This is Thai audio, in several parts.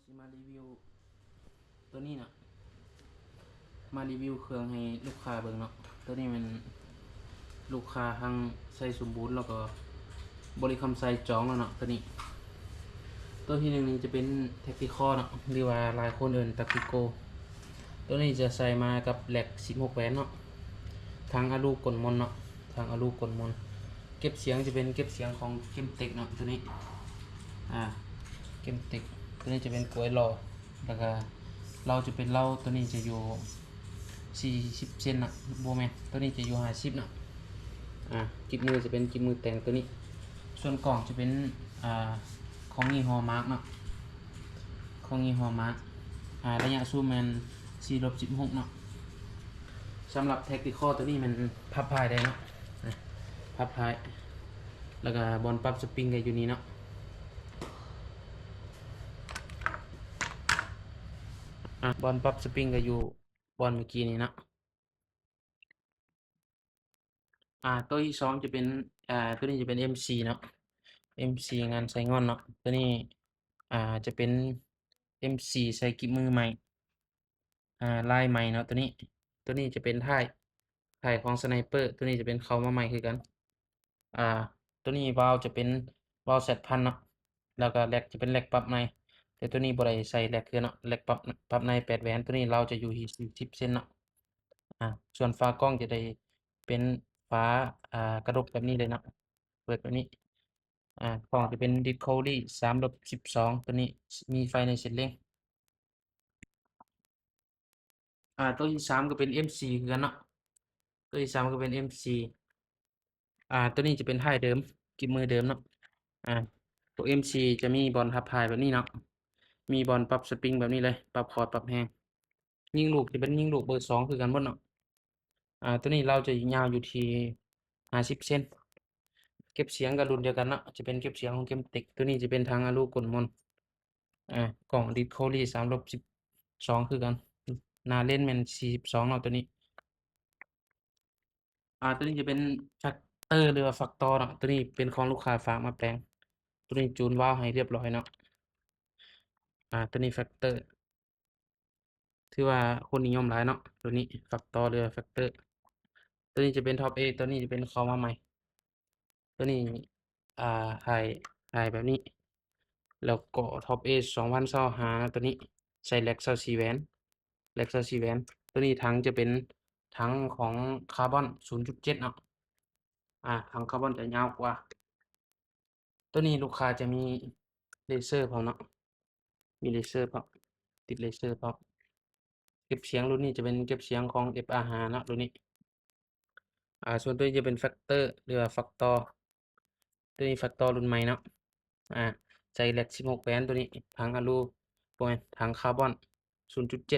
สิมารีวิวตัวนี้เนาะมารีวิวเครื่องให้ลูกค้าเบิ่งเนาะตัวนี้มันลูกค้าทางใส่สมบูรณ์แล้วก็บริคำใส่จองแล้วเนาะตัวนี้ตัวที่หนึ่งนี่จะเป็นแท็กติคอเนาะหรือว่าหลายคนเอิ้นแท็กติโกตัวนี้จะใส่มากับแหลก16แหวนเนาะทางอะลูกลมนเนาะทางอะลูกลมนเก็บเสียงจะเป็นเก็บเสียงของเกมเต็กเนาะตัวนี้เกมเต็กตัวนี้จะเป็นกล้วยรอแล้วก็เราจะเป็นเราตัวนี้จะอยู่40เซนนะโบแมนตัวนี้จะอยู่50นะกิบมือจะเป็นกิบมือแต่งตัวนี้ส่วนกล่องจะเป็นของยี่ห้อมาร์กเนาะของยี่ห้อมาร์กระยะซูมมัน4-16เนาะสำหรับแท็กติคอตัวนี้มันพับพายได้เนาะพับพายแล้วก็บอลปรับสปริงกันอยู่นี่เนาะบอลปรับสปริงก็อยู่บอลเมื่อกี้นี้เนาะตัวที่สองจะเป็นตัวนี้จะเป็น MC เนาะ MC งานใส่งอนเนาะตัวนี้จะเป็น MC ใส่กิ๊บมือใหม่ลายใหม่เนาะตัวนี้จะเป็นท่ายของสไนเปอร์ตัวนี้จะเป็นเข้ามาใหม่คือกันตัวนี้วาล์วจะเป็นวาล์ว7,000เนาะแล้วก็แร็กจะเป็นแร็กปรับในแต่ตัวนี้บ่ได้ใส่แร็กคือเนาะแร็กปรับใน8แหวนตัวนี้เราจะอยู่ที่40เซนเนาะส่วนฝากล้องจะได้เป็นฝากระดกแบบนี้เลยเนาะเปิดแบบนี้กล่องจะเป็น Discovery 3-12ตัวนี้มีไฟในเส้นเร่งตัวที่3ก็เป็น MC คือกันเนาะตัวที่3ก็เป็น MC ตัวนี้จะเป็นท่ายเดิมกิบมือเดิมเนาะตัว MC จะมีบอลพับพายแบบนี้เนาะมีบอลปรับสปริงแบบนี้เลยปรับคอร์ดปรับแฮงยิงลูกจะเป็นยิงลูกเบอร์2คือกันหมดเนาะตัวนี้เราจะยาวอยู่ที่50เซนเก็บเสียงกับรุ่นเดียวกันเนาะจะเป็นเก็บเสียงของเกมเต็กตัวนี้จะเป็นทางอะลูกลมนกล่อง Discovery 3-12คือกันหน้าเล่นแม่น42เนาะตัวนี้ตัวนี้จะเป็นแฟกเตอร์หรือว่าฟักตอร์เนาะตัวนี้เป็นของลูกค้าฝากมาแปลงตัวนี้จูนวาล์วให้เรียบร้อยเนาะตัวนี้แฟกเตอร์ถือว่าคนนิยมหลายเนาะตัวนี้ฟักตอร์หรือว่าแฟกเตอร์ตัวนี้จะเป็นท็อป A ตัวนี้จะเป็นเข้ามาใหม่ตัวนี้ถ่ายแบบนี้แล้วก็ท็อป A 2025ตัวนี้ใส่แหลก24แหวนแหลก24แหวนตัวนี้ถังจะเป็นถังของคาร์บอน0.7เนาะถังคาร์บอนจะยาวกว่าตัวนี้ลูกค้าจะมีเลเซอร์พร้อมเนาะมีเลเซอร์พร้อมติดเลเซอร์พร้อมเก็บเสียงรุ่นนี้จะเป็นเก็บเสียงของ FR5 เนาะรุ่นนี้ส่วนตัวนี้จะเป็นแฟกเตอร์หรือว่าฟักตอร์ตัวนี้ฟักตอร์รุ่นใหม่เนาะใส่แหลก16แหวนตัวนี้ถังอะลูบ่แม่นถังคาร์บอน0.7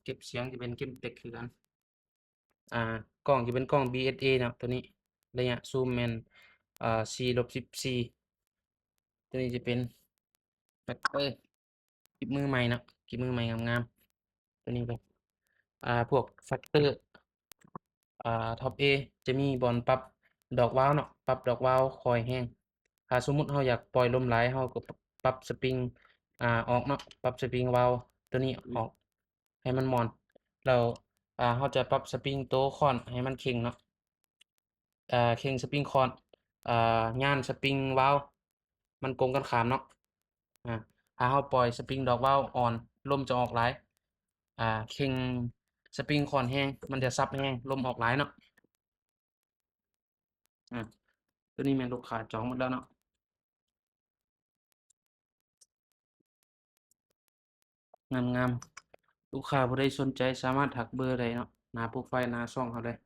เก็บเสียงจะเป็นเก็บเต็กคือกันกล้องจะเป็นกล้อง BSA เนาะตัวนี้ระยะซูมแม่น4-14ตัวนี้จะเป็นแฟกเตอร์กิบมือใหม่เนาะกิบมือใหม่งามๆตัวนี้เลยพวกแฟกเตอร์ท็อป A จะมีบอลปรับดอกวาล์วเนาะปรับดอกวาล์วคอยแห้งถ้าสมมุติเราอยากปล่อยลมหลายเราก็ปรับสปริงออกเนาะปรับสปริงวาล์วตัวนี้ออกให้มันหม่อนแล้วเราจะปรับสปริงโต๊ะค้อนให้มันเข่งเนาะเข่งสปริงค้อนย่านสปริงวาล์วมันกงกันข้ามเนาะถ้าเราปล่อยสปริงดอกวาล์วอ่อนลมจะออกหลายเข่งสปริงค้อนแห้งมันจะซับแห้งลมออกหลายเนาะตัวนี้แม่นลูกค้าจองหมดแล้วเนาะงามๆลูกค้าผู้ใดสนใจสามารถทักเบอร์ได้เนาะหน้าโปรไฟล์หน้าช่องเขาเลย